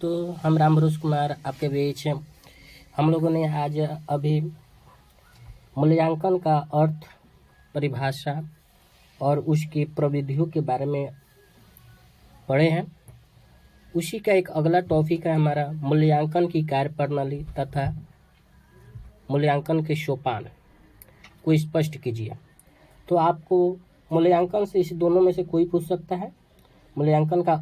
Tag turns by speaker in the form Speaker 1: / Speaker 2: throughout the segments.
Speaker 1: दोस्तों, हम राम भरोस कुमार आपके बीच हम लोगों ने आज अभी मूल्यांकन का अर्थ, परिभाषा और उसकी प्रविधियों के बारे में पढ़े हैं। उसी का एक अगला टॉपिक है हमारा मूल्यांकन की कार्यप्रणाली तथा मूल्यांकन के सोपान को स्पष्ट कीजिए। तो आपको मूल्यांकन से इस दोनों में से कोई पूछ सकता है, मूल्यांकन का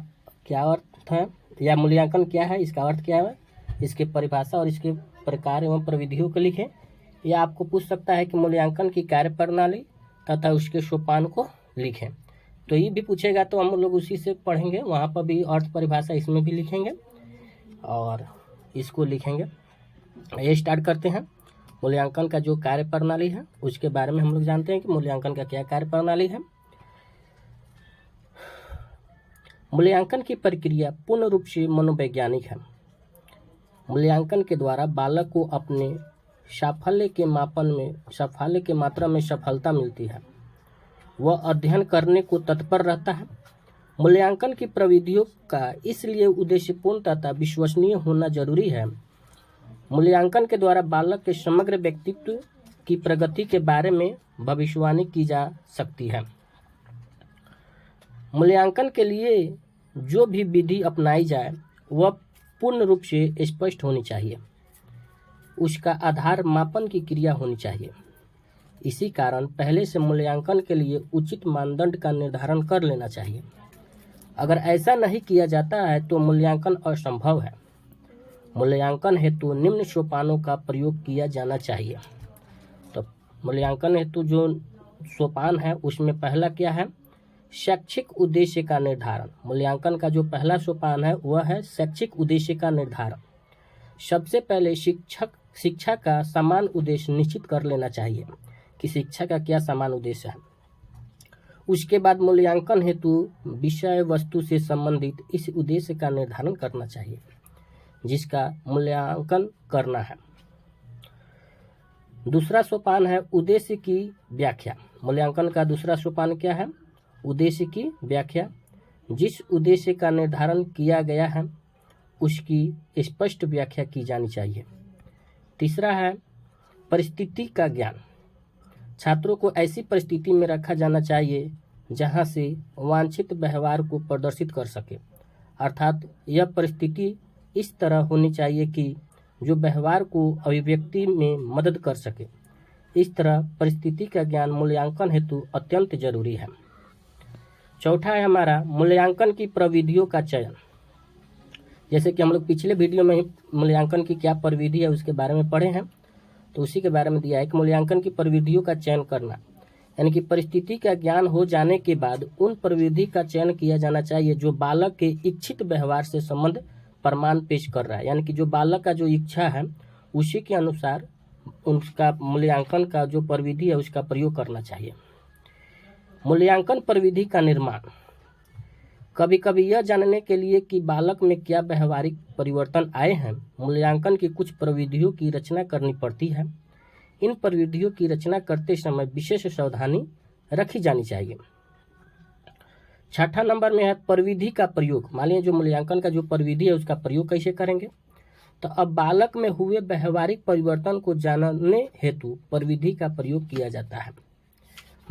Speaker 1: क्या अर्थ है या मूल्यांकन क्या है, इसका अर्थ क्या है, इसकी परिभाषा और इसके प्रकार एवं प्रविधियों को लिखें। या आपको पूछ सकता है कि मूल्यांकन की कार्यप्रणाली तथा उसके सोपान को लिखें। तो ये भी पूछेगा तो हम लोग उसी से पढ़ेंगे, वहाँ पर भी अर्थ परिभाषा इसमें भी लिखेंगे और इसको लिखेंगे। ये स्टार्ट करते हैं। मूल्यांकन का जो कार्यप्रणाली है उसके बारे में हम लोग जानते हैं कि मूल्यांकन का क्या कार्यप्रणाली है। मूल्यांकन की प्रक्रिया पूर्ण रूप से मनोवैज्ञानिक है। मूल्यांकन के द्वारा बालक को अपने साफल्य के मात्रा में सफलता मिलती है। वह अध्ययन करने को तत्पर रहता है। मूल्यांकन की प्रविधियों का इसलिए उद्देश्यपूर्ण तथा विश्वसनीय होना जरूरी है। मूल्यांकन के द्वारा बालक के समग्र व्यक्तित्व की प्रगति के बारे में भविष्यवाणी की जा सकती है। मूल्यांकन के लिए जो भी विधि अपनाई जाए वह पूर्ण रूप से स्पष्ट होनी चाहिए। उसका आधार मापन की क्रिया होनी चाहिए। इसी कारण पहले से मूल्यांकन के लिए उचित मानदंड का निर्धारण कर लेना चाहिए। अगर ऐसा नहीं किया जाता है तो मूल्यांकन असंभव है। मूल्यांकन हेतु निम्न सोपानों का प्रयोग किया जाना चाहिए। तो मूल्यांकन हेतु जो सोपान है उसमें पहला क्या है, शैक्षिक उद्देश्य का निर्धारण। मूल्यांकन का जो पहला सोपान है वह है शैक्षिक उद्देश्य का निर्धारण। सबसे पहले शिक्षा का समान उद्देश्य निश्चित कर लेना चाहिए कि शिक्षा का क्या समान उद्देश्य है। उसके बाद मूल्यांकन हेतु विषय वस्तु से संबंधित इस उद्देश्य का निर्धारण करना चाहिए जिसका मूल्यांकन करना है। दूसरा सोपान है उद्देश्य की व्याख्या। मूल्यांकन का दूसरा सोपान क्या है, उद्देश्य की व्याख्या। जिस उद्देश्य का निर्धारण किया गया है उसकी स्पष्ट व्याख्या की जानी चाहिए। तीसरा है परिस्थिति का ज्ञान। छात्रों को ऐसी परिस्थिति में रखा जाना चाहिए जहां से वांछित व्यवहार को प्रदर्शित कर सके, अर्थात यह परिस्थिति इस तरह होनी चाहिए कि जो व्यवहार को अभिव्यक्ति में मदद कर सके। इस तरह परिस्थिति का ज्ञान मूल्यांकन हेतु अत्यंत जरूरी है। चौथा है हमारा मूल्यांकन की प्रविधियों का चयन। जैसे कि हम लोग पिछले वीडियो में ही मूल्यांकन की क्या प्रविधि है उसके बारे में पढ़े हैं, तो उसी के बारे में दिया है कि मूल्यांकन की प्रविधियों का चयन करना, यानी कि परिस्थिति का ज्ञान हो जाने के बाद उन प्रविधि का चयन किया जाना चाहिए जो बालक के इच्छित व्यवहार से संबंध प्रमाण पेश कर रहा है। यानी कि जो बालक का जो इच्छा है उसी के अनुसार उसका मूल्यांकन का जो प्रविधि है उसका प्रयोग करना चाहिए। मूल्यांकन प्रविधि का निर्माण। कभी कभी यह जानने के लिए कि बालक में क्या व्यवहारिक परिवर्तन आए हैं, मूल्यांकन की कुछ प्रविधियों की रचना करनी पड़ती है। इन प्रविधियों की रचना करते समय विशेष सावधानी रखी जानी चाहिए। छठा नंबर में है प्रविधि का प्रयोग। मान लीजिए जो मूल्यांकन का जो प्रविधि है उसका प्रयोग कैसे करेंगे। तो अब बालक में हुए व्यवहारिक परिवर्तन को जानने हेतु प्रविधि का प्रयोग किया जाता है।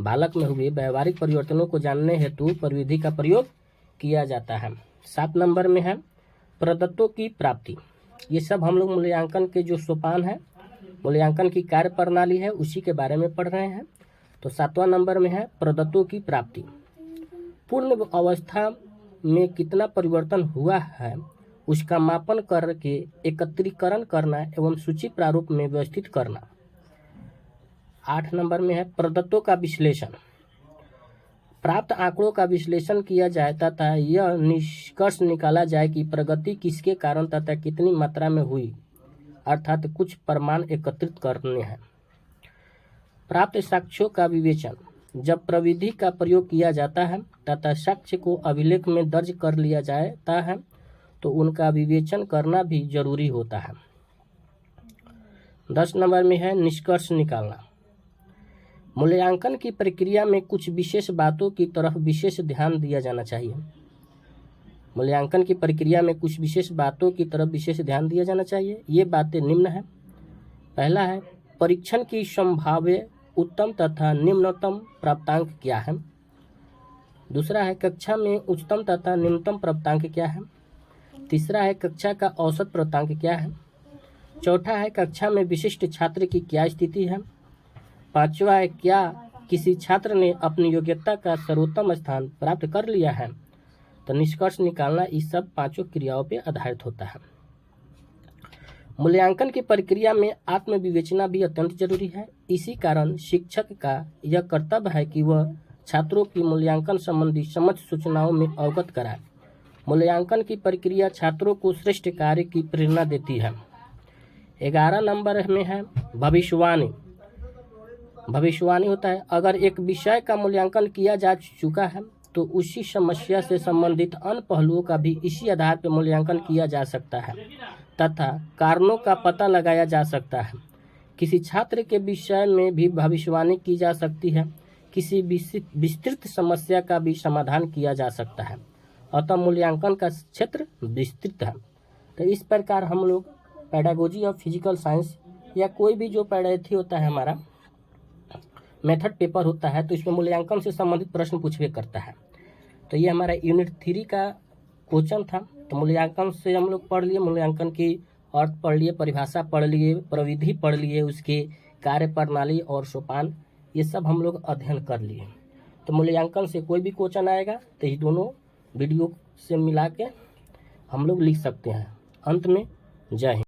Speaker 1: बालक में हुए व्यवहारिक परिवर्तनों को जानने हेतु प्रविधि का प्रयोग किया जाता है। 7 नंबर में है प्रदत्तों की प्राप्ति। ये सब हम लोग मूल्यांकन के जो सोपान है, मूल्यांकन की कार्यप्रणाली है, उसी के बारे में पढ़ रहे हैं। तो 7वां नंबर में है प्रदत्तों की प्राप्ति। पूर्ण अवस्था में कितना परिवर्तन हुआ है उसका मापन करके एकत्रीकरण करना एवं सूची प्रारूप में व्यवस्थित करना। 8 नंबर में है प्रदत्तों का विश्लेषण। प्राप्त आंकड़ों का विश्लेषण किया जाए तथा यह निष्कर्ष निकाला जाए कि प्रगति किसके कारण तथा कितनी मात्रा में हुई, अर्थात कुछ प्रमाण एकत्रित करने हैं। प्राप्त साक्ष्यों का विवेचन। जब प्रविधि का प्रयोग किया जाता है तथा साक्ष्य को अभिलेख में दर्ज कर लिया जाता है तो उनका विवेचन करना भी जरूरी होता है। 10 नंबर में है निष्कर्ष निकालना। मूल्यांकन की प्रक्रिया में कुछ विशेष बातों की तरफ विशेष ध्यान दिया जाना चाहिए। मूल्यांकन की प्रक्रिया में कुछ विशेष बातों की तरफ विशेष ध्यान दिया जाना चाहिए। ये बातें निम्न है। पहला है, परीक्षण की संभाव्य उत्तम तथा निम्नतम प्राप्तांक क्या है। दूसरा है, कक्षा में उच्चतम तथा निम्नतम प्राप्तांक क्या है। तीसरा है, कक्षा का औसत प्राप्तांक क्या है। चौथा है, कक्षा में विशिष्ट छात्र की क्या स्थिति है। पांचवा है, क्या किसी छात्र ने अपनी योग्यता का सर्वोत्तम स्थान प्राप्त कर लिया है। तो निष्कर्ष निकालना इस सब पांचों क्रियाओं पर आधारित होता है। मूल्यांकन की प्रक्रिया में आत्मविवेचना भी अत्यंत जरूरी है। इसी कारण शिक्षक का यह कर्तव्य है कि वह छात्रों की मूल्यांकन संबंधी समझ सूचनाओं में अवगत कराए। मूल्यांकन की प्रक्रिया छात्रों को श्रेष्ठ कार्य की प्रेरणा देती है। 11 नंबर में है भविष्यवाणी। भविष्यवाणी होता है, अगर एक विषय का मूल्यांकन किया जा चुका है तो उसी समस्या से संबंधित अन्य पहलुओं का भी इसी आधार पर मूल्यांकन किया जा सकता है तथा कारणों का पता लगाया जा सकता है। किसी छात्र के विषय में भी भविष्यवाणी की जा सकती है। किसी विस्तृत समस्या का भी समाधान किया जा सकता है। अतः मूल्यांकन का क्षेत्र विस्तृत है। तो इस प्रकार हम लोग पेडागोजी ऑफ फिजिकल साइंस या कोई भी जो पेडागोजी होता है, हमारा मेथड पेपर होता है, तो इसमें मूल्यांकन से संबंधित प्रश्न पूछवे करता है। तो ये हमारा यूनिट 3 का क्वेश्चन था। तो मूल्यांकन से हम लोग पढ़ लिए, मूल्यांकन की अर्थ पढ़ लिए, परिभाषा पढ़ लिए, प्रविधि पढ़ लिए, उसके कार्य प्रणाली और सोपान, ये सब हम लोग अध्ययन कर लिए। तो मूल्यांकन से कोई भी क्वेश्चन आएगा तो ये दोनों वीडियो से मिला के हम लोग लिख सकते हैं। अंत में जय हिंद।